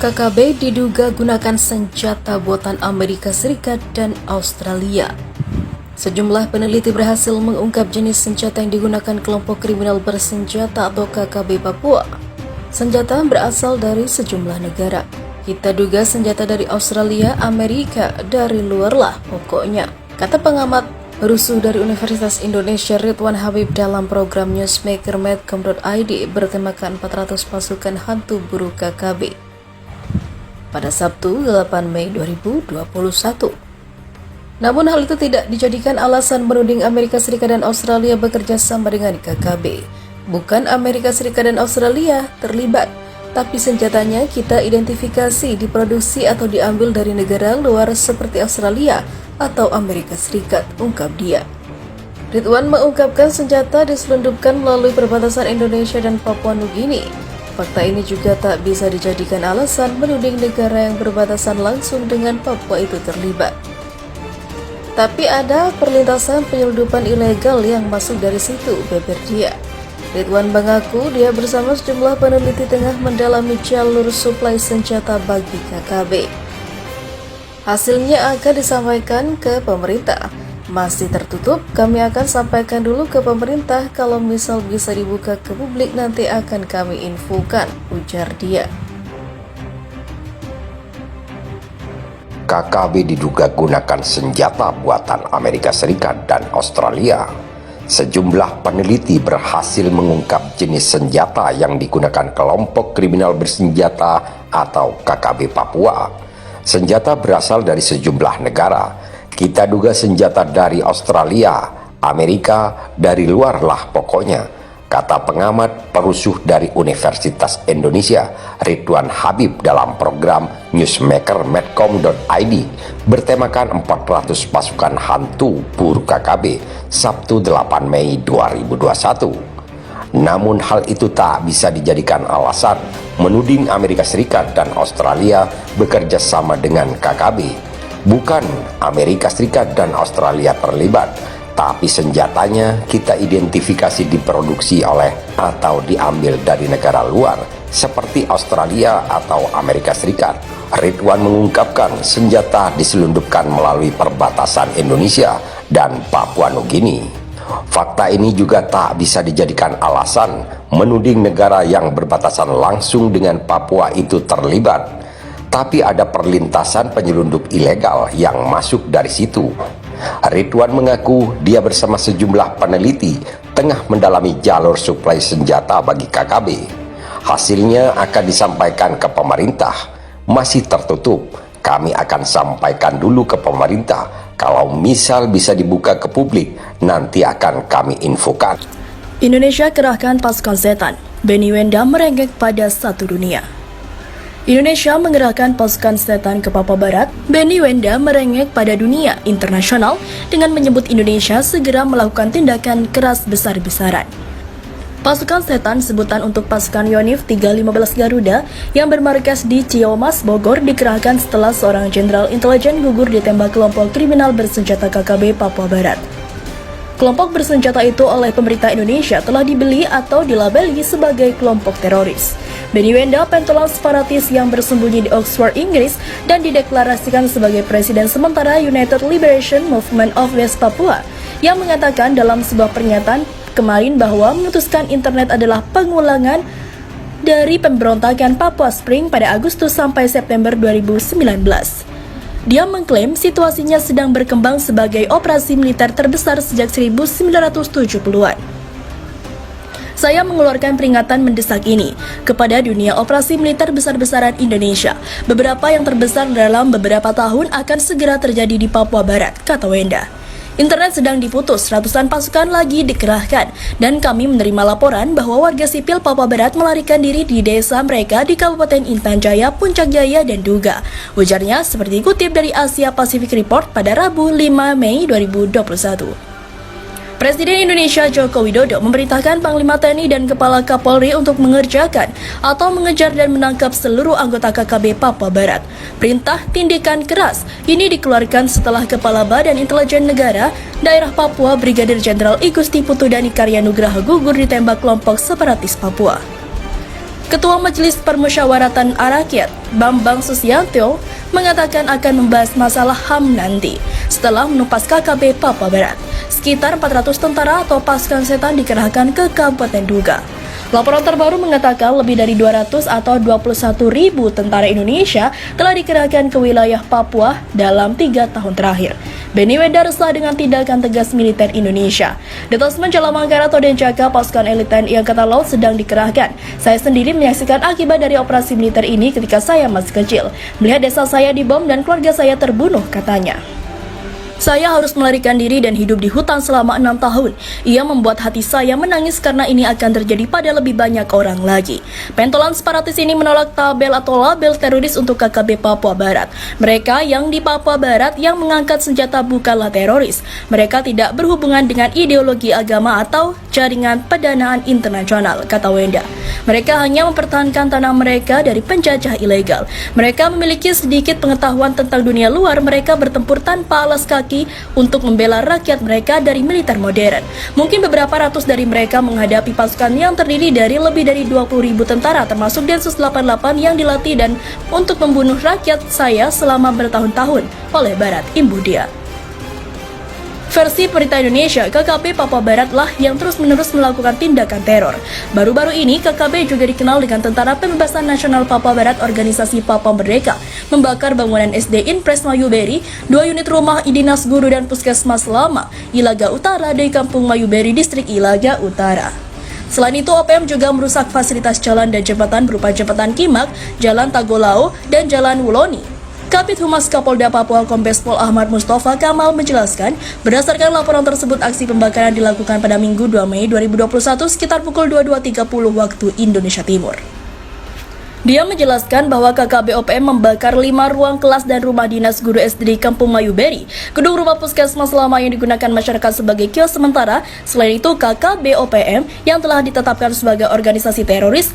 KKB diduga gunakan senjata buatan Amerika Serikat dan Australia. Sejumlah peneliti berhasil mengungkap jenis senjata yang digunakan kelompok kriminal bersenjata atau KKB Papua. Senjata berasal dari sejumlah negara. Kita duga senjata dari Australia, Amerika, dari luar lah pokoknya, kata pengamat rusuh dari Universitas Indonesia Ridwan Habib dalam program Newsmaker Medcom.id bertemakan 400 pasukan hantu buru KKB pada Sabtu 8 Mei 2021. Namun hal itu tidak dijadikan alasan menuding Amerika Serikat dan Australia bekerja sama dengan KKB. Bukan Amerika Serikat dan Australia terlibat, tapi senjatanya kita identifikasi diproduksi atau diambil dari negara luar seperti Australia atau Amerika Serikat, ungkap dia. Ridwan mengungkapkan senjata diselundupkan melalui perbatasan Indonesia dan Papua Nugini. Fakta ini juga tak bisa dijadikan alasan menuding negara yang berbatasan langsung dengan Papua itu terlibat. Tapi ada perlintasan penyelundupan ilegal yang masuk dari situ, beber dia. Ridwan mengaku dia bersama sejumlah peneliti tengah mendalami jalur suplai senjata bagi KKB. Hasilnya akan disampaikan ke pemerintah. Masih tertutup, kami akan sampaikan dulu ke pemerintah. Kalau misal bisa dibuka ke publik nanti akan kami infokan, ujar dia. KKB diduga gunakan senjata buatan Amerika Serikat dan Australia. Sejumlah peneliti berhasil mengungkap jenis senjata yang digunakan kelompok kriminal bersenjata atau KKB Papua. Senjata berasal dari sejumlah negara. Kita duga senjata dari Australia, Amerika, dari luar lah pokoknya, kata pengamat perusuh dari Universitas Indonesia Ridwan Habib dalam program Newsmaker Medcom.id bertemakan 400 pasukan hantu buru KKB Sabtu 8 Mei 2021. Namun hal itu tak bisa dijadikan alasan menuding Amerika Serikat dan Australia bekerja sama dengan KKB. Bukan Amerika Serikat dan Australia terlibat, tapi senjatanya kita identifikasi diproduksi oleh atau diambil dari negara luar seperti Australia atau Amerika Serikat. Ridwan mengungkapkan senjata diselundupkan melalui perbatasan Indonesia dan Papua Nugini. Fakta ini juga tak bisa dijadikan alasan menuding negara yang berbatasan langsung dengan Papua itu terlibat. Tapi ada perlintasan penyelundup ilegal yang masuk dari situ. Ridwan mengaku dia bersama sejumlah peneliti tengah mendalami jalur suplai senjata bagi KKB. Hasilnya akan disampaikan ke pemerintah. Masih tertutup. Kami akan sampaikan dulu ke pemerintah. Kalau misal bisa dibuka ke publik, nanti akan kami infokan. Indonesia kerahkan pasukan setan. Benny Wenda merengek pada satu dunia. Indonesia mengerahkan pasukan setan ke Papua Barat. Benny Wenda merengek pada dunia internasional dengan menyebut Indonesia segera melakukan tindakan keras besar-besaran. Pasukan setan, sebutan untuk pasukan Yonif 315 Garuda yang bermarkas di Ciamas, Bogor, dikerahkan setelah seorang jenderal intelijen gugur ditembak kelompok kriminal bersenjata KKB Papua Barat. Kelompok bersenjata itu oleh pemerintah Indonesia telah dibeli atau dilabeli sebagai kelompok teroris. Benny Wenda, pentolan separatis yang bersembunyi di Oxford, Inggris, dan dideklarasikan sebagai Presiden sementara United Liberation Movement of West Papua, yang mengatakan dalam sebuah pernyataan kemarin bahwa memutuskan internet adalah pengulangan dari pemberontakan Papua Spring pada Agustus sampai September 2019. Dia mengklaim situasinya sedang berkembang sebagai operasi militer terbesar sejak 1970-an. Saya mengeluarkan peringatan mendesak ini kepada dunia operasi militer besar-besaran Indonesia. Beberapa yang terbesar dalam beberapa tahun akan segera terjadi di Papua Barat, kata Wenda. Internet sedang diputus, ratusan pasukan lagi dikerahkan, dan kami menerima laporan bahwa warga sipil Papua Barat melarikan diri di desa mereka di Kabupaten Intan Jaya, Puncak Jaya, dan Duga. Ujarnya seperti dikutip dari Asia Pacific Report pada Rabu 5 Mei 2021. Presiden Indonesia Joko Widodo memerintahkan Panglima TNI dan Kepala Kapolri untuk mengerjakan atau mengejar dan menangkap seluruh anggota KKB Papua Barat. Perintah tindakan keras ini dikeluarkan setelah Kepala Badan Intelijen Negara Daerah Papua Brigadir Jenderal I Gusti Putu Dani Karya Nugraha gugur ditembak kelompok separatis Papua. Ketua Majelis Permusyawaratan Rakyat, Bambang Susianto, mengatakan akan membahas masalah HAM nanti setelah menumpas KKB Papua Barat. Sekitar 400 tentara atau pasukan setan dikerahkan ke Kabupaten Duga. Laporan terbaru mengatakan lebih dari 200 atau 21.000 tentara Indonesia telah dikerahkan ke wilayah Papua dalam 3 tahun terakhir. Benny Wenda resah dengan tindakan tegas militer Indonesia. Detasmen Jalamangkara atau Denjaka, pasukan elit TNI Angkatan Laut sedang dikerahkan. Saya sendiri menyaksikan akibat dari operasi militer ini ketika saya masih kecil. Melihat desa saya dibom dan keluarga saya terbunuh, katanya. Saya harus melarikan diri dan hidup di hutan selama 6 tahun. Ia membuat hati saya menangis karena ini akan terjadi pada lebih banyak orang lagi. Pentolan separatis ini menolak tabel atau label teroris untuk KKB Papua Barat. Mereka yang di Papua Barat yang mengangkat senjata bukanlah teroris. Mereka tidak berhubungan dengan ideologi agama atau jaringan pendanaan internasional, kata Wenda. Mereka hanya mempertahankan tanah mereka dari penjajah ilegal. Mereka memiliki sedikit pengetahuan tentang dunia luar. Mereka bertempur tanpa alas kaki untuk membela rakyat mereka dari militer modern. Mungkin beberapa ratus dari mereka menghadapi pasukan yang terdiri dari lebih dari 20.000 tentara termasuk Densus 88 yang dilatih dan untuk membunuh rakyat saya selama bertahun-tahun oleh Barat Imbudia. Versi Pemerintah Indonesia, KKB Papua Barat lah yang terus-menerus melakukan tindakan teror. Baru-baru ini, KKB juga dikenal dengan Tentara Pembebasan Nasional Papua Barat Organisasi Papua Merdeka, membakar bangunan SD Inpres Mayuberi, 2 unit rumah dinas guru dan puskesmas lama Ilaga Utara di Kampung Mayuberi, Distrik Ilaga Utara. Selain itu, OPM juga merusak fasilitas jalan dan jembatan berupa jembatan Kimak, Jalan Tagolao, dan Jalan Wuloni. Kabid Humas Kapolda Papua Kombes Pol Ahmad Mustafa Kamal menjelaskan, berdasarkan laporan tersebut aksi pembakaran dilakukan pada Minggu 2 Mei 2021 sekitar pukul 22.30 waktu Indonesia Timur. Dia menjelaskan bahwa KKB OPM membakar 5 ruang kelas dan rumah dinas guru SD di Kampung Mayuberi, gedung rumah puskesmas lama yang digunakan masyarakat sebagai kios sementara. Selain itu, KKB OPM yang telah ditetapkan sebagai organisasi teroris